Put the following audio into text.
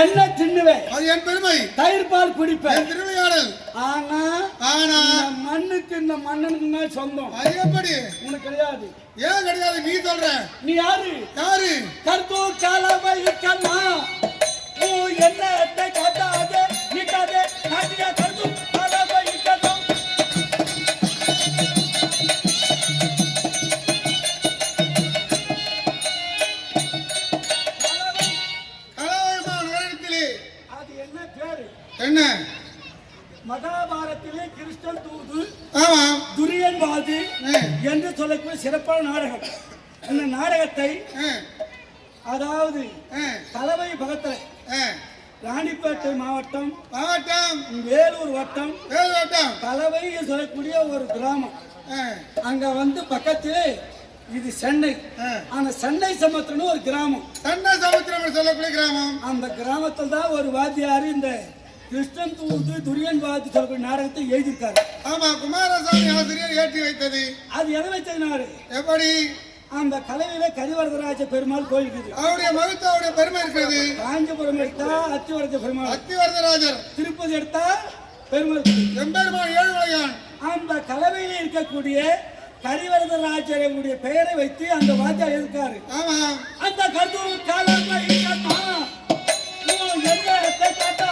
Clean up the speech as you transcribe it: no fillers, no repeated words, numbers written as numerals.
என்ன தின்னுவேன், அது என் பெருமை. தயிர் பால் குடிப்பேன், என் திருவிளையாடல். ஆனா மண்ணுக்கு இந்த மண்ணுக்கு சொந்தம். அது எப்படி உனக்கு கிடையாது? ஏன் கிடையாது? நீ சொல்ற. நீ யாரு? யாரு? கர்த்தோ காலவை கண்ணா ஓ என்னத்தை காட்டாதே நிக்காதே காட்டியா கர்த்தோ காலவை கண்ணா. அது என்ன பேரு? என்ன? மகாபாரத்திலே கிருஷ்ணன் தூது, துரியன் வாது என்று சொல்லக்கூடிய சிறப்பான நாடகம். இந்த நாடகத்தை அதாவது தலைமை பகத்தலை ராணிப்பேட்டை மாவட்டம் வேலூர் வட்டம் தலைவை சொல்லக்கூடிய ஒரு கிராமம். அங்க வந்து பக்கத்திலே இது சென்னை. அந்த சென்னை சமுத்திரம் ஒரு கிராமம். சென்னை சமுத்திரம் சொல்லக்கூடிய கிராமம். அந்த கிராமத்தில் தான் ஒரு வாத்தியார் இந்த கிருஷ்ணன் தூது துரியன் வாதி சொல்லக்கூடிய நாடகத்தை எழுதியிருக்காரு. ஆமா, குமாரசாமி ஆசிரியர் ஏற்றி வைத்தது. அது எதை வச்சதுனாரு? எப்படி? அந்த கலையில கரிவரதராஜ பெருமாள் கோயில் இருக்குது. அவருடைய மகத்துவ பெருமை இருக்கிறது. காஞ்சிபுரம் எடுத்தா அத்திவரத பெருமாள், அத்திவரதராஜர். திருப்பதி எடுத்தா பெருமாள் எம்பெருமான் ஏழுமலையான். அந்த கலவையில் இருக்கக்கூடிய கரிவரதராஜருடைய பெயரை வைத்து அந்த வாத்தியார் இருக்காரு. ஆமா, அந்த கருத்து காலமா இருக்கா என்ன காட்டா